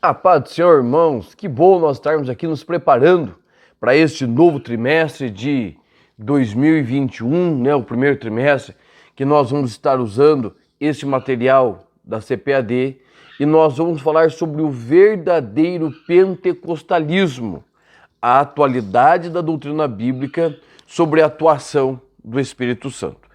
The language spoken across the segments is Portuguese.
A paz do Senhor, irmãos, que bom nós estarmos aqui nos preparando para este novo trimestre de 2021, né, o primeiro trimestre, que nós vamos estar usando este material da CPAD e nós vamos falar sobre o verdadeiro pentecostalismo, a atualidade da doutrina bíblica sobre a atuação do Espírito Santo.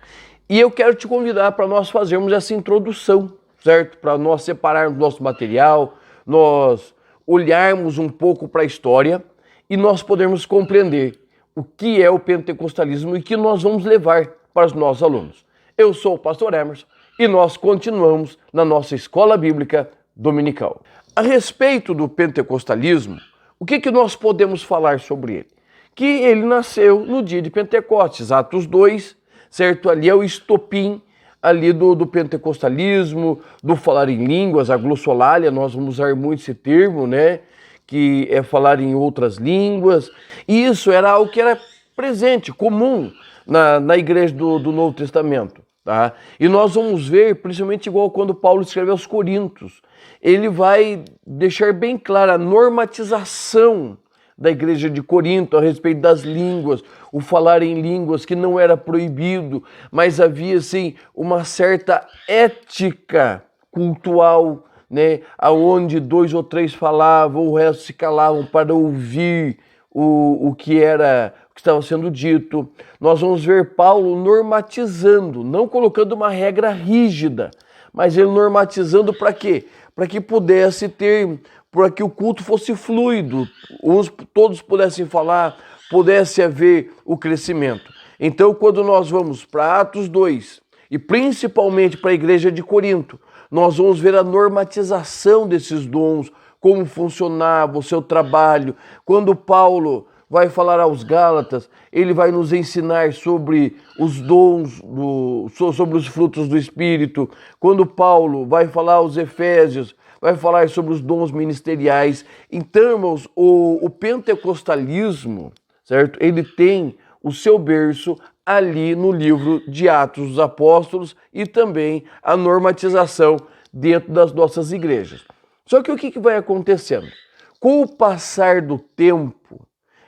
E eu quero te convidar para nós fazermos essa introdução, certo? Para nós separarmos nosso material, nós olharmos um pouco para a história e nós podermos compreender o que é o pentecostalismo e que nós vamos levar para os nossos alunos. Eu sou o pastor Emerson e nós continuamos na nossa escola bíblica dominical. A respeito do pentecostalismo, o que nós podemos falar sobre ele? Que ele nasceu no dia de Pentecostes, Atos 2, certo? Ali é o estopim ali do pentecostalismo, do falar em línguas, a glossolalia, nós vamos usar muito esse termo, né? Que é falar em outras línguas. E isso era algo que era presente, comum na igreja do Novo Testamento. Tá? E nós vamos ver, principalmente igual quando Paulo escreveu aos Coríntios, ele vai deixar bem clara a normatização da igreja de Corinto a respeito das línguas, o falar em línguas que não era proibido, mas havia assim uma certa ética cultural, né, aonde 2 ou 3 falavam, o resto se calavam para ouvir o que estava sendo dito. Nós vamos ver Paulo normatizando, não colocando uma regra rígida, mas ele normatizando para quê? Para que pudesse ter, para que o culto fosse fluido, todos pudessem falar, pudesse haver o crescimento. Então, quando nós vamos para Atos 2, e principalmente para a igreja de Corinto, nós vamos ver a normatização desses dons, como funcionava o seu trabalho. Quando Paulo vai falar aos Gálatas, ele vai nos ensinar sobre os dons, sobre os frutos do Espírito. Quando Paulo vai falar aos Efésios, vai falar sobre os dons ministeriais. Então, irmãos, o pentecostalismo, certo? Ele tem o seu berço ali no livro de Atos dos Apóstolos e também a normatização dentro das nossas igrejas. Só que o que vai acontecendo? Com o passar do tempo,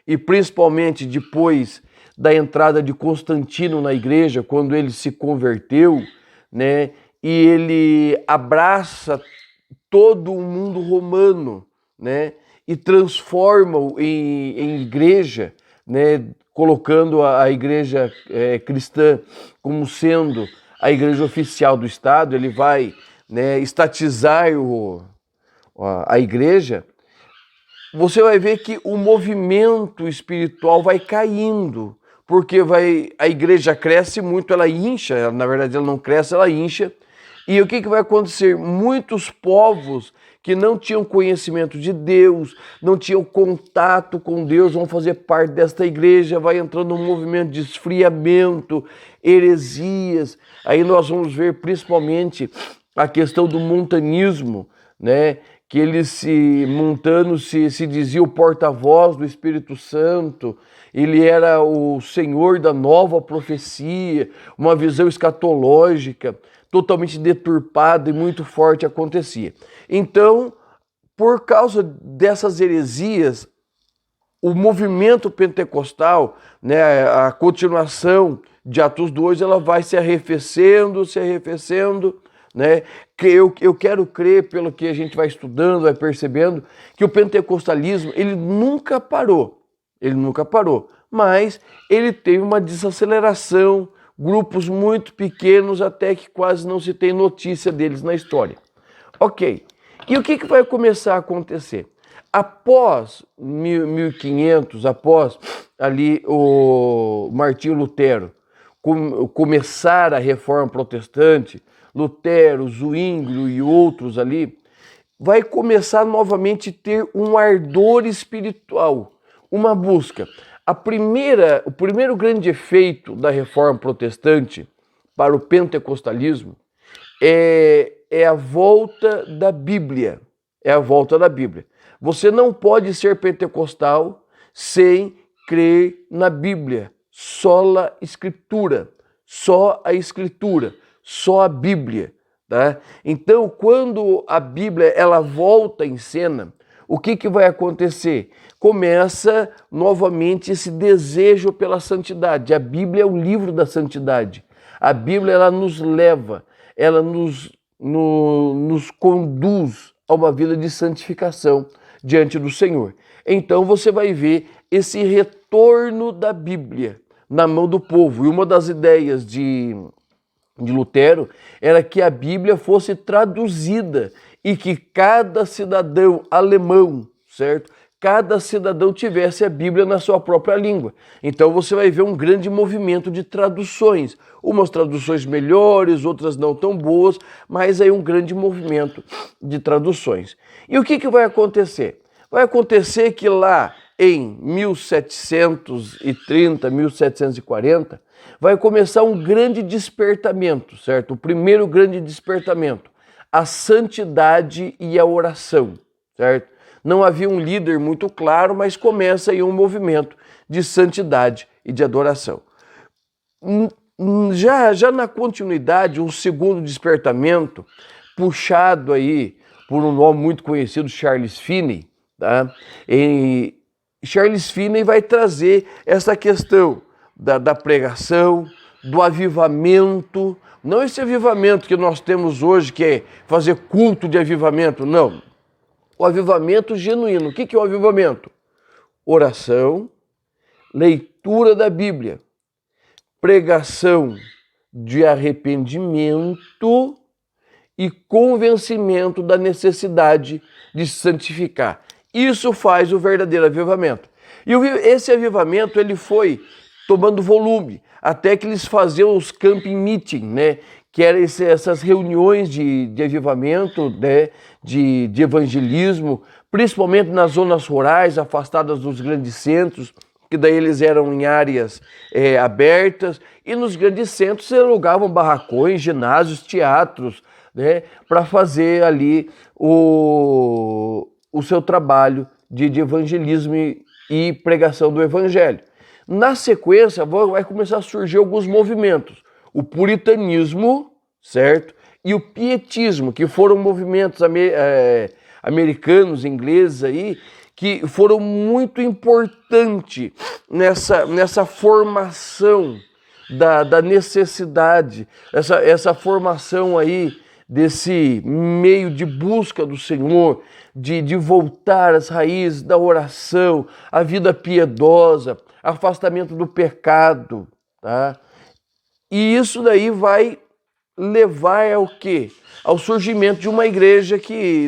e principalmente depois da entrada de Constantino na igreja, quando ele se converteu, né, e ele abraça todo o mundo romano, né, e transforma-o em igreja, né, colocando a igreja cristã como sendo a igreja oficial do Estado. Ele vai, né, estatizar a igreja. Você vai ver que o movimento espiritual vai caindo, porque a igreja cresce muito, ela incha, na verdade ela não cresce, ela incha. E o que vai acontecer? Muitos povos que não tinham conhecimento de Deus, não tinham contato com Deus, vão fazer parte desta igreja, vai entrando um movimento de esfriamento, heresias. Aí nós vamos ver principalmente a questão do montanismo, né? Que Montano se dizia o porta-voz do Espírito Santo, ele era o senhor da nova profecia, uma visão escatológica totalmente deturpada e muito forte acontecia. Então, por causa dessas heresias, o movimento pentecostal, né, a continuação de Atos 2, ela vai se arrefecendo, né? Que eu quero crer, pelo que a gente vai estudando, vai percebendo, que o pentecostalismo, ele nunca parou, mas ele teve uma desaceleração, grupos muito pequenos, até que quase não se tem notícia deles na história. Ok, e o que vai começar a acontecer? Após 1500, após ali o Martinho Lutero começar a reforma protestante, Lutero, Zwinglio e outros ali, vai começar novamente a ter um ardor espiritual, uma busca. O primeiro grande efeito da reforma protestante para o pentecostalismo é a volta da Bíblia. É a volta da Bíblia. Você não pode ser pentecostal sem crer na Bíblia. Sola Escritura, só a Escritura, só a Bíblia, tá? Então, quando a Bíblia ela volta em cena, o que vai acontecer? Começa novamente esse desejo pela santidade. A Bíblia é o livro da santidade. A Bíblia ela nos leva, ela nos conduz a uma vida de santificação diante do Senhor. Então você vai ver esse retorno da Bíblia na mão do povo. E uma das ideias de Lutero era que a Bíblia fosse traduzida e que cada cidadão alemão, certo? Cada cidadão tivesse a Bíblia na sua própria língua. Então você vai ver um grande movimento de traduções. Umas traduções melhores, outras não tão boas, mas aí um grande movimento de traduções. E o que vai acontecer? Vai acontecer que lá em 1730, 1740, vai começar um grande despertamento, certo? O primeiro grande despertamento, a santidade e a oração, certo? Não havia um líder muito claro, mas começa aí um movimento de santidade e de adoração. Já na continuidade, um segundo despertamento, puxado aí por um nome muito conhecido, Charles Finney, tá? E Charles Finney vai trazer essa questão da pregação, do avivamento, não esse avivamento que nós temos hoje, que é fazer culto de avivamento, não. O avivamento genuíno. O que é o avivamento? Oração, leitura da Bíblia, pregação de arrependimento e convencimento da necessidade de se santificar. Isso faz o verdadeiro avivamento. E esse avivamento ele foi tomando volume, até que eles faziam os camping meeting, né? Que eram essas reuniões de avivamento, né? de evangelismo, principalmente nas zonas rurais, afastadas dos grandes centros, que daí eles eram em áreas abertas, e nos grandes centros se alugavam barracões, ginásios, teatros, né? Para fazer ali o seu trabalho de evangelismo e pregação do evangelho. Na sequência, vai começar a surgir alguns movimentos. O puritanismo, certo? E o pietismo, que foram movimentos americanos, ingleses aí, que foram muito importantes nessa formação da necessidade, essa formação aí desse meio de busca do Senhor, de voltar às raízes da oração, a vida piedosa, afastamento do pecado, tá? E isso daí vai levar ao quê? Ao surgimento de uma igreja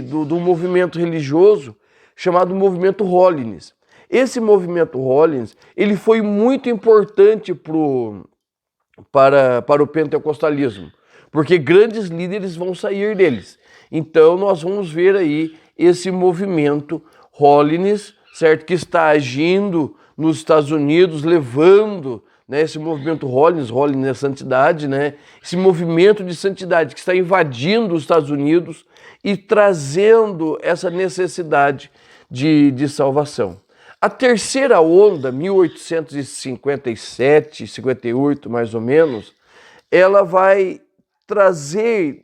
do movimento religioso chamado Movimento Holiness. Esse movimento Holiness, ele foi muito importante para o pentecostalismo, porque grandes líderes vão sair deles. Então nós vamos ver aí esse movimento Holiness, certo? Que está agindo nos Estados Unidos, levando, né, esse movimento Holiness é santidade, né? Esse movimento de santidade que está invadindo os Estados Unidos e trazendo essa necessidade de salvação. A terceira onda, 1857, 58 mais ou menos, ela vai trazer,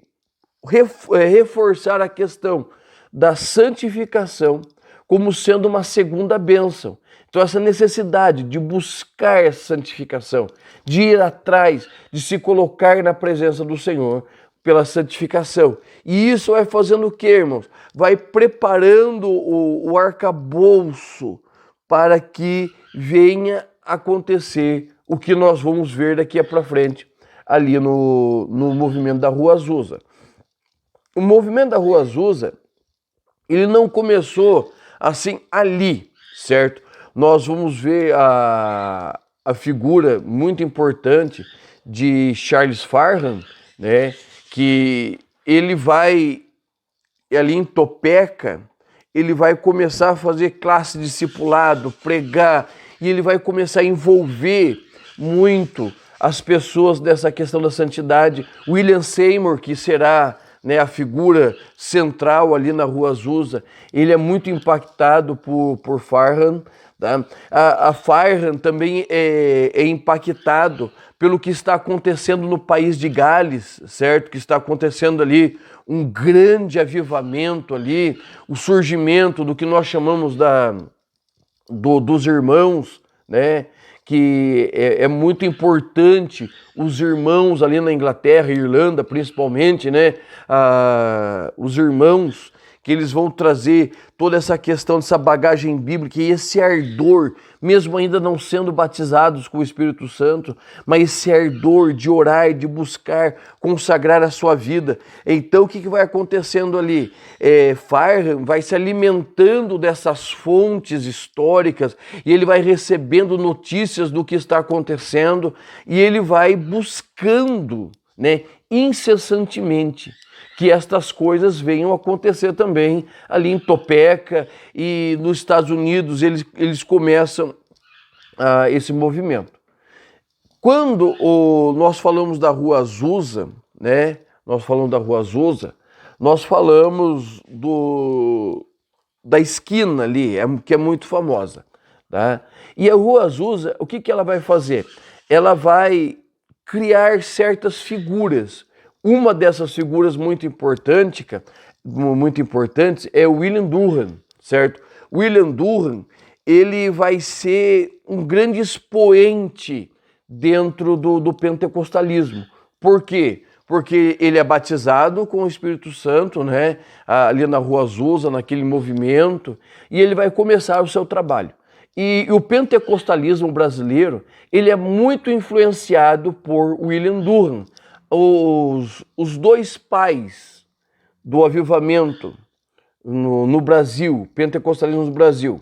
reforçar a questão da santificação como sendo uma segunda bênção. Então essa necessidade de buscar essa santificação, de ir atrás, de se colocar na presença do Senhor pela santificação. E isso vai fazendo o quê, irmãos? Vai preparando o arcabouço para que venha acontecer o que nós vamos ver daqui para frente ali no movimento da Rua Azusa. O movimento da Rua Azusa, ele não começou assim ali, certo? Nós vamos ver a figura muito importante de Charles Farham, né? Que ele vai, ali em Topeka, ele vai começar a fazer classe de discipulado, pregar, e ele vai começar a envolver muito as pessoas dessa questão da santidade. William Seymour, que será, né, a figura central ali na Rua Azusa, ele é muito impactado por Farhàn. Tá? A Farhàn também é impactado pelo que está acontecendo no país de Gales, certo? Que está acontecendo ali um grande avivamento ali, o surgimento do que nós chamamos dos irmãos, né? Que é muito importante os irmãos ali na Inglaterra, Irlanda principalmente, né? Os irmãos que eles vão trazer toda essa questão dessa bagagem bíblica e esse ardor, mesmo ainda não sendo batizados com o Espírito Santo, mas esse ardor de orar, de buscar, consagrar a sua vida. Então o que vai acontecendo ali? Farhàn vai se alimentando dessas fontes históricas e ele vai recebendo notícias do que está acontecendo e ele vai buscando, né, incessantemente que estas coisas venham acontecer também ali em Topeka e nos Estados Unidos eles começam esse movimento. Quando nós falamos da Rua Azusa, né? Nós falamos da Rua Azusa, nós falamos da esquina ali, que é muito famosa, tá? E a Rua Azusa, o que ela vai fazer? Ela vai criar certas figuras. Uma dessas figuras muito importantes é o William Durham, certo? William Durham, ele vai ser um grande expoente dentro do pentecostalismo. Por quê? Porque ele é batizado com o Espírito Santo, né? Ali na Rua Azusa, naquele movimento, e ele vai começar o seu trabalho. E o pentecostalismo brasileiro, ele é muito influenciado por William Durham. Os dois pais do avivamento no Brasil, pentecostalismo no Brasil,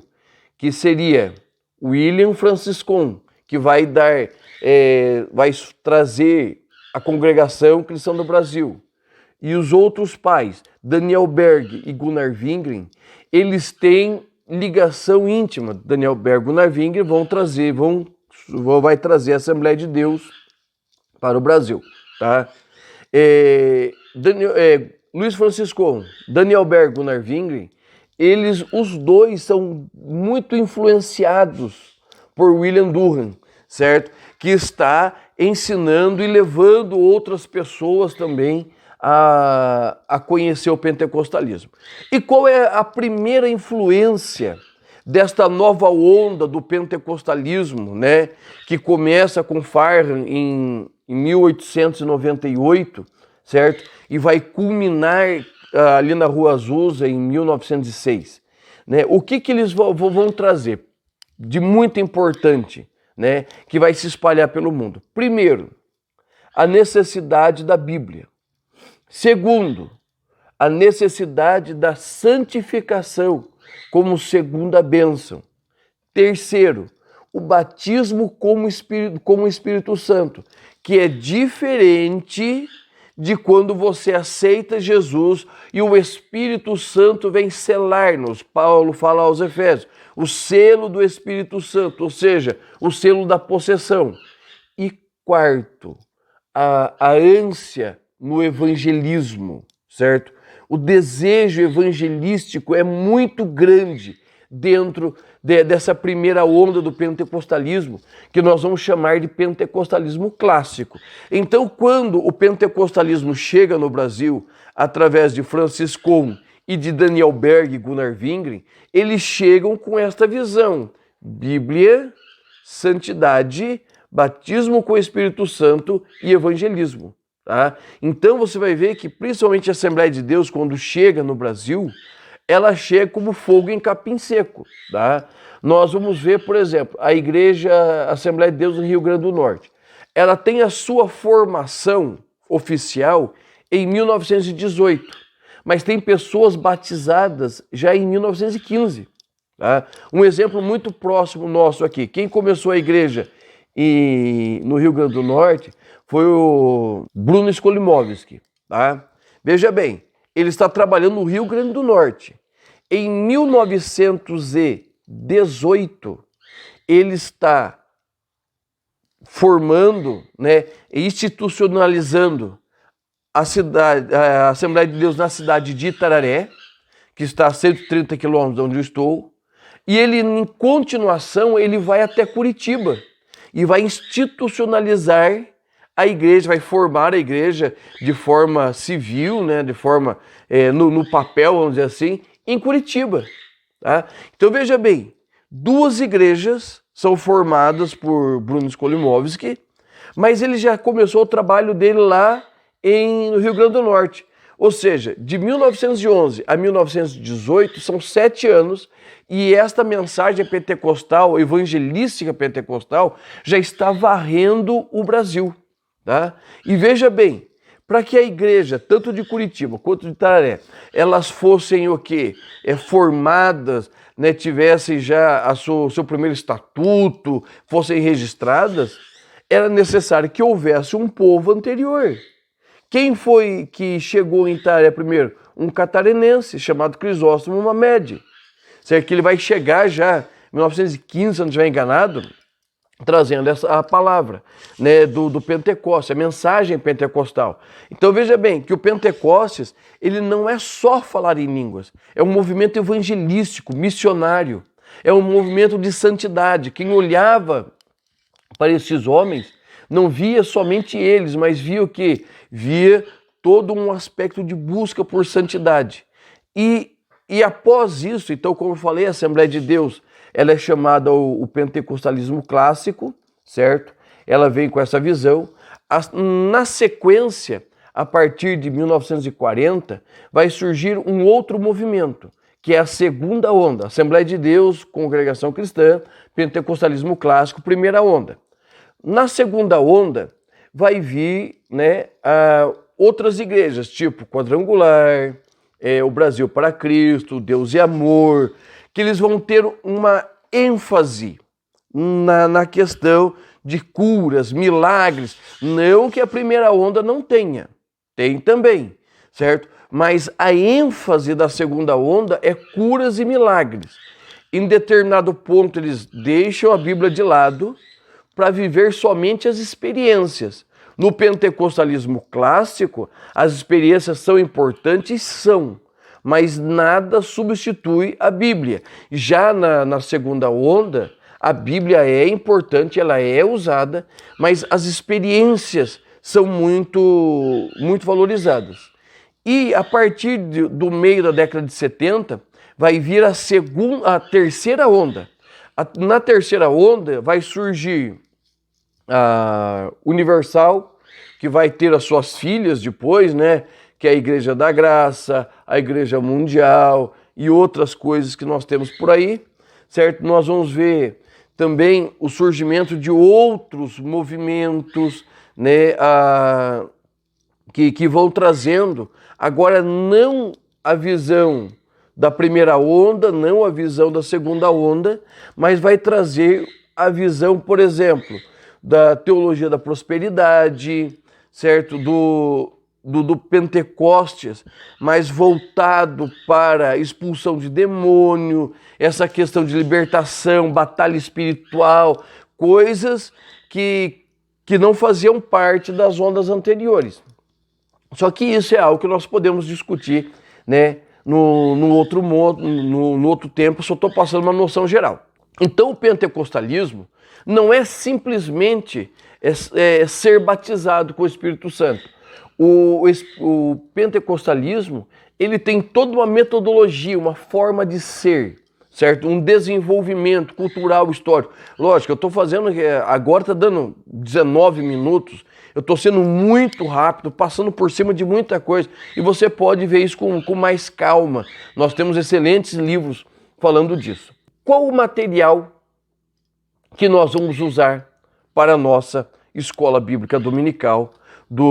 que seria William Franciscon, que vai trazer a congregação cristã do Brasil, e os outros pais, Daniel Berg e Gunnar Wingren, eles têm ligação íntima. Daniel Berg e Gunnar Wingren vai trazer a Assembleia de Deus para o Brasil. Tá? Luiz Francisco, Daniel Berg, Gunnar Wingren, os dois são muito influenciados por William Durham, certo? Que está ensinando e levando outras pessoas também a conhecer o pentecostalismo. E qual é a primeira influência desta nova onda do pentecostalismo, né? Que começa com Farhàn em 1898, certo? E vai culminar ali na Rua Azusa em 1906. Né? O que eles vão trazer de muito importante, né? Que vai se espalhar pelo mundo? Primeiro, a necessidade da Bíblia. Segundo, a necessidade da santificação como segunda bênção. Terceiro, o batismo como Espírito Santo, que é diferente de quando você aceita Jesus e o Espírito Santo vem selar-nos. Paulo fala aos Efésios, o selo do Espírito Santo, ou seja, o selo da possessão. E quarto, a ânsia no evangelismo, certo? O desejo evangelístico é muito grande dentro dessa primeira onda do pentecostalismo, que nós vamos chamar de pentecostalismo clássico. Então, quando o pentecostalismo chega no Brasil, através de Franciscon e de Daniel Berg e Gunnar Wingren, eles chegam com esta visão: Bíblia, santidade, batismo com o Espírito Santo e evangelismo. Tá? Então você vai ver que principalmente a Assembleia de Deus, quando chega no Brasil, ela chega como fogo em capim seco. Tá? Nós vamos ver, por exemplo, a Igreja Assembleia de Deus no Rio Grande do Norte. Ela tem a sua formação oficial em 1918, mas tem pessoas batizadas já em 1915. Tá? Um exemplo muito próximo nosso aqui, quem começou a igreja no Rio Grande do Norte foi o Bruno Skolimowski. Tá? Veja bem, ele está trabalhando no Rio Grande do Norte. Em 1918, ele está formando, né, institucionalizando a Assembleia de Deus na cidade de Itararé, que está a 130 quilômetros de onde eu estou, e ele, em continuação, ele vai até Curitiba e vai institucionalizar a igreja, vai formar a igreja de forma civil, né, de forma no papel, vamos dizer assim, em Curitiba. Tá? Então veja bem, duas igrejas são formadas por Bruno Skolimowski, mas ele já começou o trabalho dele lá no Rio Grande do Norte. Ou seja, de 1911 a 1918 são 7 anos e esta mensagem pentecostal, evangelística pentecostal, já está varrendo o Brasil. Tá? E veja bem, para que a igreja, tanto de Curitiba quanto de Itararé, elas fossem o quê? Formadas, né, tivessem já seu primeiro estatuto, fossem registradas, era necessário que houvesse um povo anterior. Quem foi que chegou em Itararé primeiro? Um catarinense chamado Crisóstomo Mamede. Certo? Que ele vai chegar já em 1915, se não estiver enganado, trazendo a palavra, né, do Pentecostes, a mensagem pentecostal. Então veja bem que o Pentecostes, ele não é só falar em línguas, é um movimento evangelístico, missionário, é um movimento de santidade. Quem olhava para esses homens não via somente eles, mas via o quê? Via todo um aspecto de busca por santidade. E após isso, então, como eu falei, a Assembleia de Deus, ela é chamada o pentecostalismo clássico, certo? Ela vem com essa visão. Na sequência, a partir de 1940, vai surgir um outro movimento, que é a segunda onda. Assembleia de Deus, Congregação Cristã, pentecostalismo clássico, primeira onda. Na segunda onda, vai vir, né, outras igrejas, tipo Quadrangular, o Brasil para Cristo, Deus e Amor, que eles vão ter uma ênfase na questão de curas, milagres. Não que a primeira onda não tenha, tem também, certo? Mas a ênfase da segunda onda é curas e milagres. Em determinado ponto eles deixam a Bíblia de lado para viver somente as experiências. No pentecostalismo clássico, as experiências são importantes, mas nada substitui a Bíblia. Já na segunda onda, a Bíblia é importante, ela é usada, mas as experiências são muito valorizadas. E a partir do meio da década de 70, vai vir a terceira onda. Na terceira onda vai surgir a Universal, que vai ter as suas filhas depois, né? Que é a Igreja da Graça, a Igreja Mundial e outras coisas que nós temos por aí, certo? Nós vamos ver também o surgimento de outros movimentos, né? Que vão trazendo, agora não a visão da primeira onda, não a visão da segunda onda, mas vai trazer a visão, por exemplo, da teologia da prosperidade, certo? Do Pentecostes, mais voltado para a expulsão de demônio, essa questão de libertação, batalha espiritual, coisas que não faziam parte das ondas anteriores. Só que isso é algo que nós podemos discutir, né, no outro tempo, só estou passando uma noção geral. Então o pentecostalismo não é simplesmente ser batizado com o Espírito Santo. O pentecostalismo, ele tem toda uma metodologia, uma forma de ser, certo? Um desenvolvimento cultural, histórico. Lógico, eu estou fazendo, agora está dando 19 minutos, eu estou sendo muito rápido, passando por cima de muita coisa, e você pode ver isso com mais calma. Nós temos excelentes livros falando disso. Qual o material que nós vamos usar para a nossa escola bíblica dominical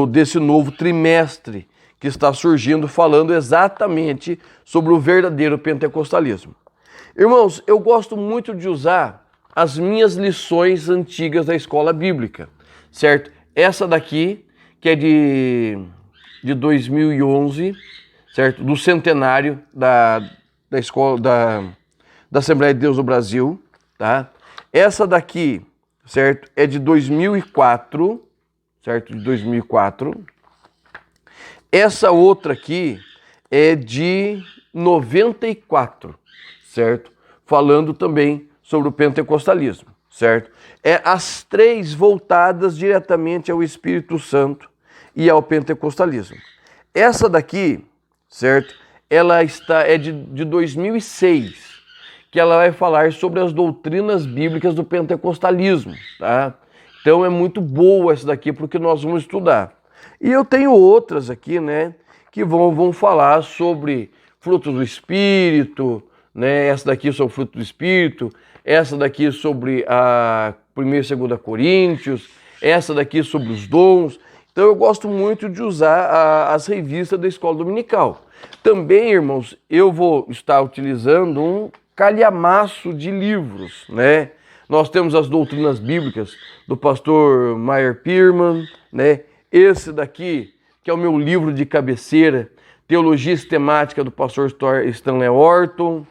desse novo trimestre que está surgindo, falando exatamente sobre o verdadeiro pentecostalismo? Irmãos, eu gosto muito de usar as minhas lições antigas da escola bíblica, certo? Essa daqui, que é de 2011, certo? Do centenário da escola da Assembleia de Deus do Brasil, tá? Essa daqui, certo? É de 2004, certo? De 2004. Essa outra aqui é de 94, certo? Falando também sobre o pentecostalismo, certo? As três voltadas diretamente ao Espírito Santo e ao pentecostalismo. Essa daqui, certo? Ela é de 2006, que ela vai falar sobre as doutrinas bíblicas do pentecostalismo, tá? Então é muito boa essa daqui porque nós vamos estudar. E eu tenho outras aqui, né, que vão falar sobre frutos do Espírito, né? Essa daqui sobre fruto do Espírito, essa daqui sobre a 1 e 2 Coríntios, essa daqui sobre os dons. Então eu gosto muito de usar as revistas da Escola Dominical. Também, irmãos, eu vou estar utilizando um calhamaço de livros, né? Nós temos as doutrinas bíblicas do pastor Meyer Pearman, né? Esse daqui, que é o meu livro de cabeceira, Teologia Sistemática do pastor Stanley Orton.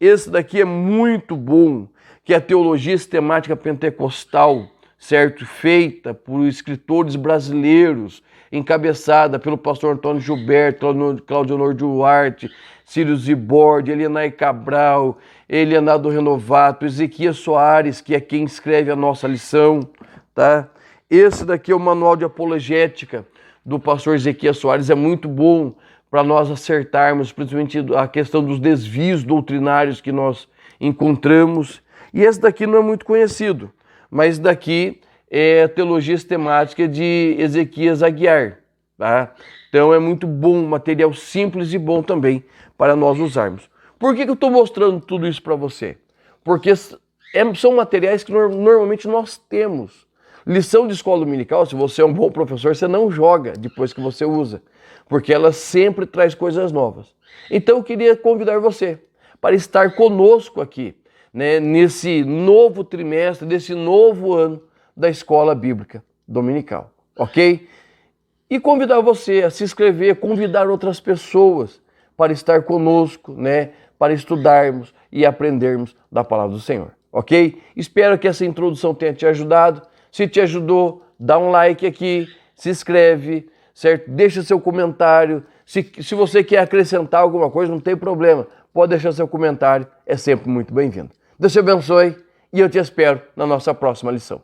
Esse daqui é muito bom, que é a Teologia Sistemática Pentecostal, certo? Feita por escritores brasileiros, encabeçada pelo pastor Antônio Gilberto, Claudionor Duarte, Círio Zibord, Elianai Cabral, Elianado Renovato, Ezequias Soares, que é quem escreve a nossa lição, tá? Esse daqui é o Manual de Apologética do pastor Ezequias Soares, é muito bom para nós acertarmos, principalmente a questão dos desvios doutrinários que nós encontramos. E esse daqui não é muito conhecido, mas daqui é a Teologia Sistemática de Ezequias Aguiar, tá? Então é muito bom, material simples e bom também para nós usarmos. Por que eu estou mostrando tudo isso para você? Porque são materiais que normalmente nós temos. Lição de escola dominical, se você é um bom professor, você não joga depois que você usa, porque ela sempre traz coisas novas. Então eu queria convidar você para estar conosco aqui, né, nesse novo trimestre, desse novo ano da Escola Bíblica Dominical, ok? E convidar você a se inscrever, convidar outras pessoas para estar conosco, né, para estudarmos e aprendermos da Palavra do Senhor, ok? Espero que essa introdução tenha te ajudado. Se te ajudou, dá um like aqui, se inscreve, certo? Deixa seu comentário. Se você quer acrescentar alguma coisa, não tem problema. Pode deixar seu comentário, é sempre muito bem-vindo. Deus te abençoe e eu te espero na nossa próxima lição.